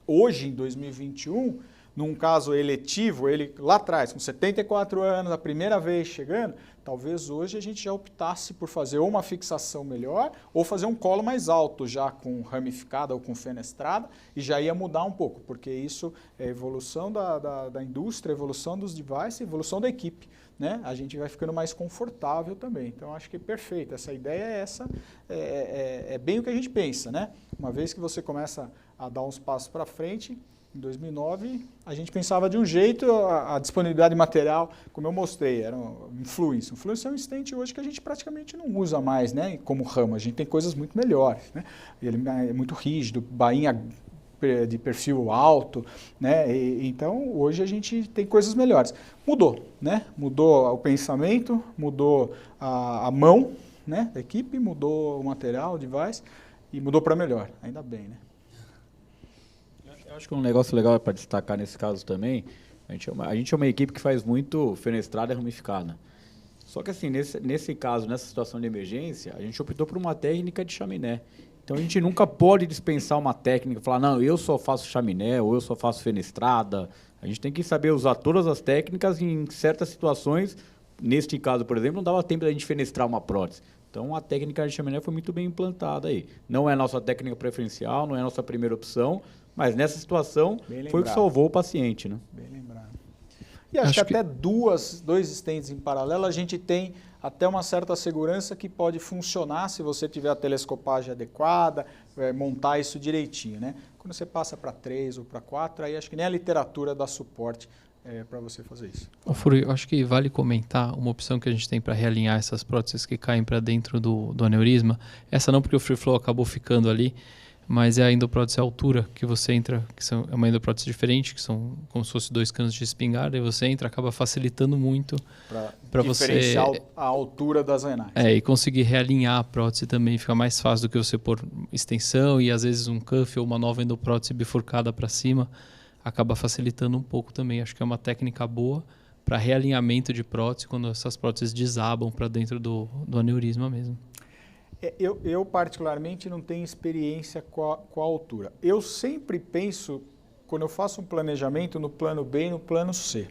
hoje em 2021, num caso eletivo, ele lá atrás, com 74 anos, a primeira vez chegando, talvez hoje a gente já optasse por fazer ou uma fixação melhor ou fazer um colo mais alto já com ramificada ou com fenestrada e já ia mudar um pouco, porque isso é evolução da indústria, evolução dos devices, evolução da equipe, né? A gente vai ficando mais confortável também. Então, acho que é perfeito. Essa ideia é essa, é bem o que a gente pensa, né? Uma vez que você começa a dar uns passos para frente, em 2009, a gente pensava de um jeito, a disponibilidade de material, como eu mostrei, era um influence. Influence é um stent hoje que a gente praticamente não usa mais, né, como ramo. A gente tem coisas muito melhores, né? Ele é muito rígido, bainha de perfil alto, né? Então, hoje a gente tem coisas melhores. Mudou, né? Mudou o pensamento, mudou a mão, né, da equipe, mudou o material, o device, e mudou para melhor, ainda bem, né? Eu acho que um negócio legal para destacar nesse caso também, a gente é uma equipe que faz muito fenestrada e ramificada. Só que assim, nesse caso, nessa situação de emergência, a gente optou por uma técnica de chaminé. Então a gente nunca pode dispensar uma técnica, falar, não, eu só faço chaminé ou eu só faço fenestrada. A gente tem que saber usar todas as técnicas em certas situações. Neste caso, por exemplo, não dava tempo da gente fenestrar uma prótese. Então, a técnica de chaminé foi muito bem implantada aí. Não é a nossa técnica preferencial, não é a nossa primeira opção, mas nessa situação foi o que salvou o paciente, né? Bem lembrado. E acho que até dois stents em paralelo, a gente tem até uma certa segurança que pode funcionar se você tiver a telescopagem adequada, montar isso direitinho, né? Quando você passa para 3 ou para 4, aí acho que nem a literatura dá suporte para você fazer isso. Furi, eu acho que vale comentar uma opção que a gente tem para realinhar essas próteses que caem para dentro do aneurisma. Essa não porque o free flow acabou ficando ali, mas é a endoprótese altura que você entra, é uma endoprótese diferente, que são como se fossem 2 canos de espingarda, e você entra, acaba facilitando muito para você diferenciar a altura das renais. E conseguir realinhar a prótese também, fica mais fácil do que você pôr extensão e às vezes um cuff ou uma nova endoprótese bifurcada para cima, acaba facilitando um pouco também. Acho que é uma técnica boa para realinhamento de prótese quando essas próteses desabam para dentro do aneurisma mesmo. Eu particularmente não tenho experiência com a altura. Eu sempre penso, quando eu faço um planejamento, no plano B e no plano C.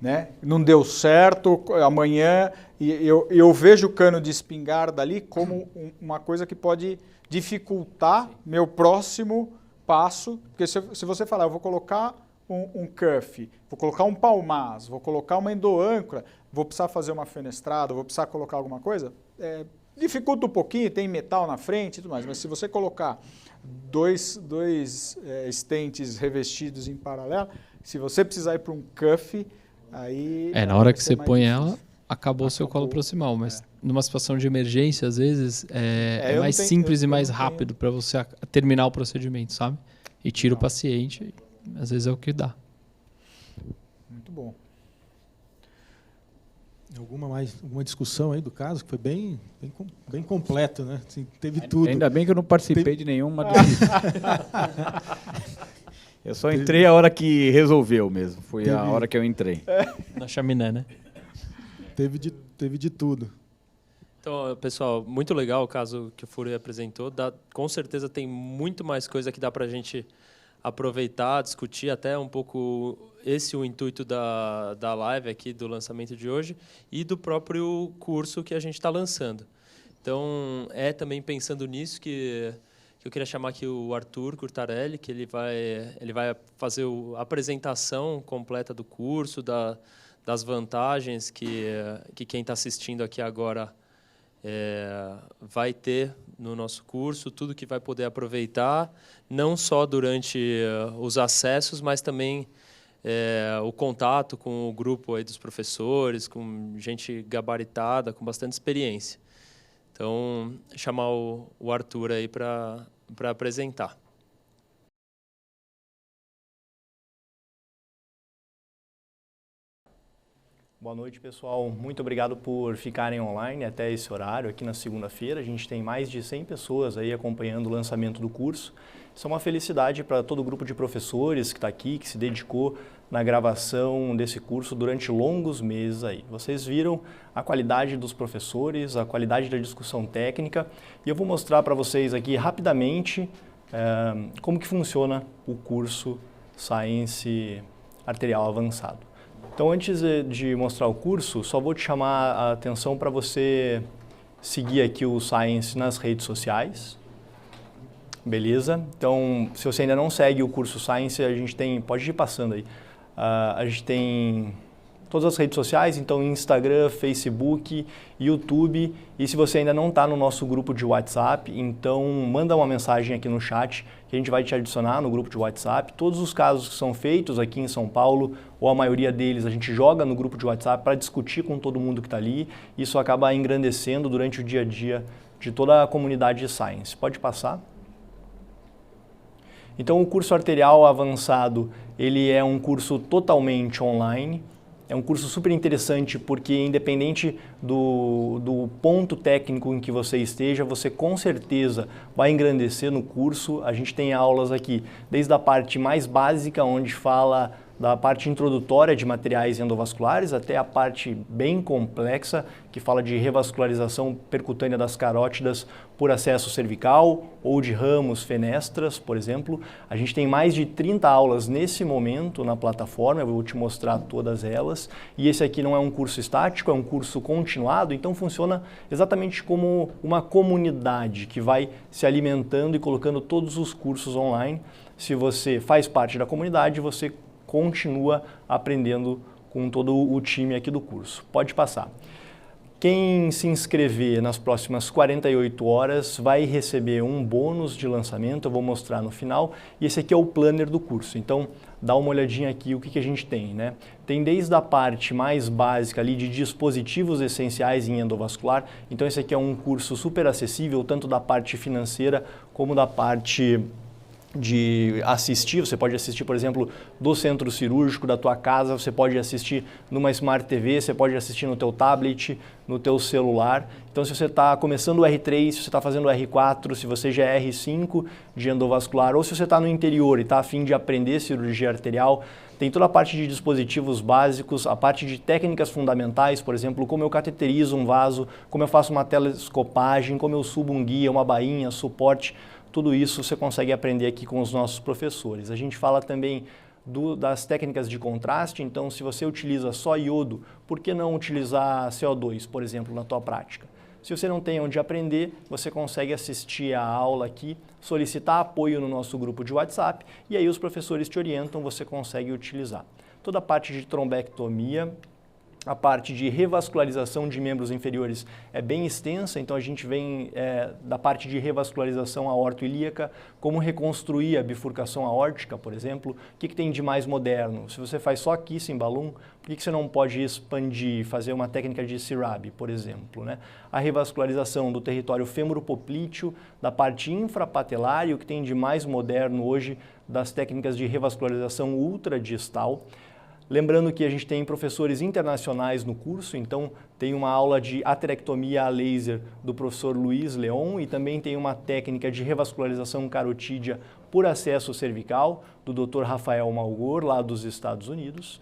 né? Não deu certo, amanhã e eu vejo o cano de espingarda ali como uma coisa que pode dificultar meu próximo passo, porque se você falar, eu vou colocar um cuff, vou colocar um palmaz, vou colocar uma endoâncora, vou precisar fazer uma fenestrada, vou precisar colocar alguma coisa, dificulta um pouquinho, tem metal na frente e tudo mais, mas se você colocar dois estentes revestidos em paralelo, se você precisar ir para um cuff, aí... na hora que você põe ela, acabou o seu colo proximal, mas numa situação de emergência, às vezes, é mais simples e mais rápido para você terminar o procedimento, sabe? E tira o paciente, às vezes é o que dá. Muito bom. Alguma discussão aí do caso, que foi bem completo, né? Assim, teve tudo. Ainda bem que eu não participei de nenhuma. Eu só entrei a hora que resolveu mesmo. Foi a hora que eu entrei. Na chaminé, né? Teve de tudo. Então, pessoal, muito legal o caso que o Furi apresentou. Com certeza tem muito mais coisa que dá para a gente aproveitar, discutir, até um pouco o intuito da live aqui, do lançamento de hoje, e do próprio curso que a gente está lançando. Então, também pensando nisso que eu queria chamar aqui o Arthur Curtarelli, que ele vai fazer a apresentação completa do curso, das vantagens que quem está assistindo aqui agora vai ter no nosso curso, tudo que vai poder aproveitar, não só durante os acessos, mas também o contato com o grupo aí dos professores, com gente gabaritada, com bastante experiência. Então, chamar o Arthur aí para apresentar. Boa noite, pessoal. Muito obrigado por ficarem online até esse horário, aqui na segunda-feira. A gente tem mais de 100 pessoas aí acompanhando o lançamento do curso. Isso é uma felicidade para todo o grupo de professores que está aqui, que se dedicou na gravação desse curso durante longos meses aí. Vocês viram a qualidade dos professores, a qualidade da discussão técnica, e eu vou mostrar para vocês aqui rapidamente como que funciona o curso Science Arterial Avançado. Então, antes de mostrar o curso, só vou te chamar a atenção para você seguir aqui o Science nas redes sociais. Beleza? Então, se você ainda não segue o curso Science, a gente tem, pode ir passando aí, a gente tem todas as redes sociais, então Instagram, Facebook, YouTube, e se você ainda não está no nosso grupo de WhatsApp, então manda uma mensagem aqui no chat que a gente vai te adicionar no grupo de WhatsApp. Todos os casos que são feitos aqui em São Paulo, ou a maioria deles, a gente joga no grupo de WhatsApp para discutir com todo mundo que está ali. Isso acaba engrandecendo durante o dia a dia de toda a comunidade de Science. Pode passar. Então, o curso arterial avançado, ele é um curso totalmente online. É um curso super interessante porque, independente do ponto técnico em que você esteja, você com certeza vai engrandecer no curso. A gente tem aulas aqui, desde a parte mais básica, onde fala da parte introdutória de materiais endovasculares, até a parte bem complexa, que fala de revascularização percutânea das carótidas por acesso cervical ou de ramos fenestras, por exemplo. A gente tem mais de 30 aulas nesse momento na plataforma, eu vou te mostrar todas elas. E esse aqui não é um curso estático, é um curso continuado, então funciona exatamente como uma comunidade que vai se alimentando e colocando todos os cursos online. Se você faz parte da comunidade, você continua aprendendo com todo o time aqui do curso. Pode passar. Quem se inscrever nas próximas 48 horas vai receber um bônus de lançamento, eu vou mostrar no final, e esse aqui é o planner do curso. Então, dá uma olhadinha aqui o que a gente tem, né? Tem desde a parte mais básica ali de dispositivos essenciais em endovascular, então esse aqui é um curso super acessível, tanto da parte financeira como da parte de assistir. Você pode assistir, por exemplo, do centro cirúrgico da tua casa, você pode assistir numa Smart TV, você pode assistir no teu tablet, no teu celular. Então, se você está começando o R3, se você está fazendo o R4, se você já é R5 de endovascular, ou se você está no interior e está a fim de aprender cirurgia arterial, tem toda a parte de dispositivos básicos, a parte de técnicas fundamentais, por exemplo, como eu cateterizo um vaso, como eu faço uma telescopagem, como eu subo um guia, uma bainha, suporte. Tudo isso você consegue aprender aqui com os nossos professores. A gente fala também das técnicas de contraste. Então, se você utiliza só iodo, por que não utilizar CO2, por exemplo, na tua prática? Se você não tem onde aprender, você consegue assistir a aula aqui, solicitar apoio no nosso grupo de WhatsApp e aí os professores te orientam, você consegue utilizar. Toda a parte de trombectomia, a parte de revascularização de membros inferiores é bem extensa, então a gente vem da parte de revascularização aortoilíaca, como reconstruir a bifurcação aórtica, por exemplo, o que tem de mais moderno? Se você faz só kissing balloon, por que você não pode expandir, fazer uma técnica de CIRAB, por exemplo, né? A revascularização do território femoropoplíteo, da parte infrapatelar e o que tem de mais moderno hoje das técnicas de revascularização ultradistal. Lembrando que a gente tem professores internacionais no curso, então tem uma aula de aterectomia a laser do professor Luiz Leon e também tem uma técnica de revascularização carotídea por acesso cervical do Dr. Rafael Malgor, lá dos Estados Unidos.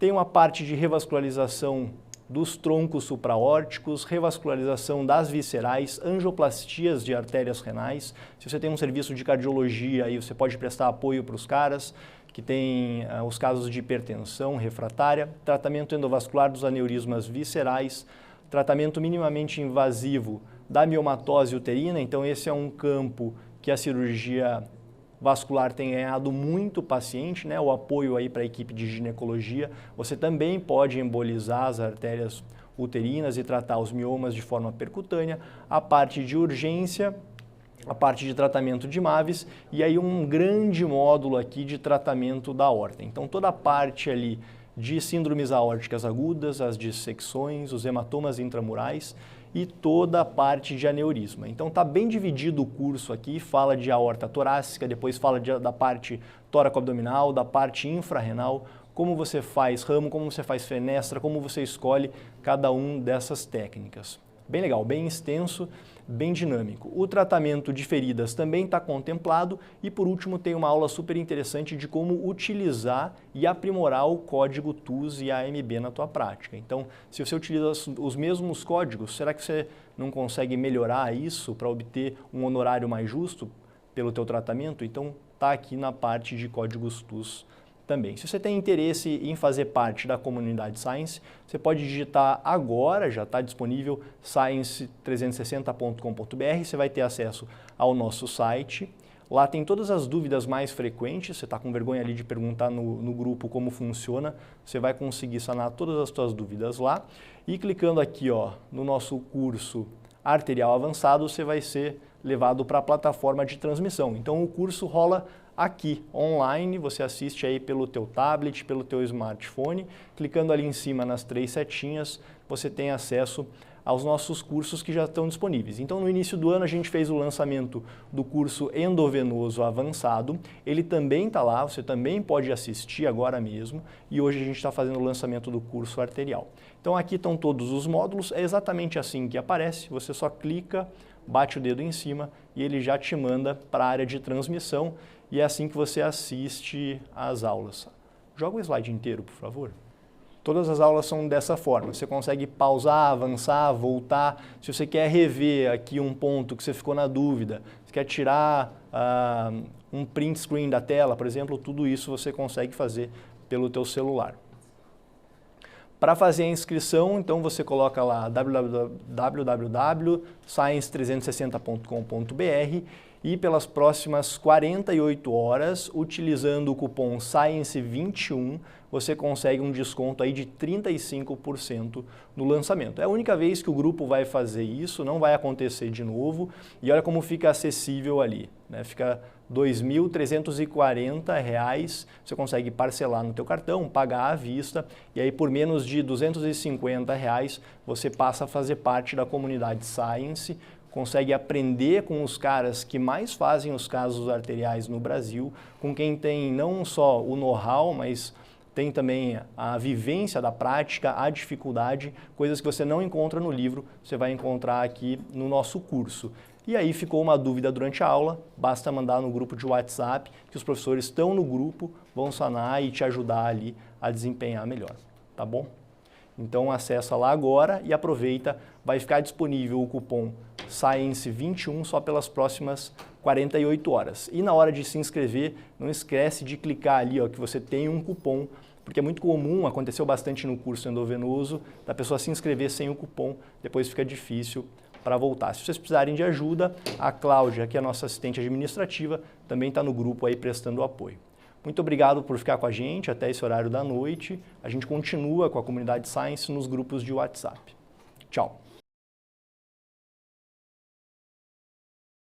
Tem uma parte de revascularização dos troncos supraórticos, revascularização das viscerais, angioplastias de artérias renais. Se você tem um serviço de cardiologia, aí você pode prestar apoio para os caras que tem os casos de hipertensão refratária, tratamento endovascular dos aneurismas viscerais, tratamento minimamente invasivo da miomatose uterina. Então esse é um campo que a cirurgia vascular tem ganhado muito paciente, né? O apoio aí para a equipe de ginecologia. Você também pode embolizar as artérias uterinas e tratar os miomas de forma percutânea. A parte de urgência, a parte de tratamento de MAVES e aí um grande módulo aqui de tratamento da aorta. Então toda a parte ali de síndromes aórticas agudas, as dissecções, os hematomas intramurais e toda a parte de aneurisma. Então está bem dividido o curso aqui, fala de aorta torácica, depois fala da parte tóraco-abdominal, da parte infrarrenal, como você faz ramo, como você faz fenestra, como você escolhe cada uma dessas técnicas. Bem legal, bem extenso, bem dinâmico. O tratamento de feridas também está contemplado e, por último, tem uma aula super interessante de como utilizar e aprimorar o código TUS e AMB na tua prática. Então, se você utiliza os mesmos códigos, será que você não consegue melhorar isso para obter um honorário mais justo pelo teu tratamento? Então, está aqui na parte de códigos TUS também. Se você tem interesse em fazer parte da comunidade Science, você pode digitar agora, já está disponível, science360.com.br, você vai ter acesso ao nosso site. Lá tem todas as dúvidas mais frequentes, você está com vergonha ali de perguntar no grupo como funciona, você vai conseguir sanar todas as suas dúvidas lá. E clicando aqui no nosso curso arterial avançado, você vai ser levado para a plataforma de transmissão. Então o curso rola aqui, online, você assiste aí pelo teu tablet, pelo teu smartphone, clicando ali em cima nas 3 setinhas, você tem acesso aos nossos cursos que já estão disponíveis. Então, no início do ano, a gente fez o lançamento do curso endovenoso avançado, ele também está lá, você também pode assistir agora mesmo, e hoje a gente está fazendo o lançamento do curso arterial. Então, aqui estão todos os módulos, é exatamente assim que aparece, você só clica, bate o dedo em cima e ele já te manda para a área de transmissão, e é assim que você assiste às aulas. Joga o slide inteiro, por favor. Todas as aulas são dessa forma. Você consegue pausar, avançar, voltar. Se você quer rever aqui um ponto que você ficou na dúvida, você quer tirar um print screen da tela, por exemplo, tudo isso você consegue fazer pelo teu celular. Para fazer a inscrição, então você coloca lá www.science360.com.br e pelas próximas 48 horas, utilizando o cupom SCIENCE21, você consegue um desconto aí de 35% no lançamento. É a única vez que o grupo vai fazer isso, não vai acontecer de novo, e olha como fica acessível ali, né? Fica R$ 2.340, você consegue parcelar no teu cartão, pagar à vista, e aí por menos de R$ 250 você passa a fazer parte da comunidade Science, consegue aprender com os caras que mais fazem os casos arteriais no Brasil, com quem tem não só o know-how, mas tem também a vivência da prática, a dificuldade, coisas que você não encontra no livro, você vai encontrar aqui no nosso curso. E aí ficou uma dúvida durante a aula, basta mandar no grupo de WhatsApp, que os professores estão no grupo, vão sanar e te ajudar ali a desempenhar melhor, tá bom? Então acessa lá agora e aproveita, vai vai ficar disponível o cupom SCIENCE21 só pelas próximas 48 horas. E na hora de se inscrever, não esquece de clicar ali, ó, que você tem um cupom, porque é muito comum, aconteceu bastante no curso endovenoso, da pessoa se inscrever sem o cupom, depois fica difícil para voltar. Se vocês precisarem de ajuda, a Cláudia, que é a nossa assistente administrativa, também está no grupo aí prestando apoio. Muito obrigado por ficar com a gente até esse horário da noite. A gente continua com a comunidade Science nos grupos de WhatsApp. Tchau!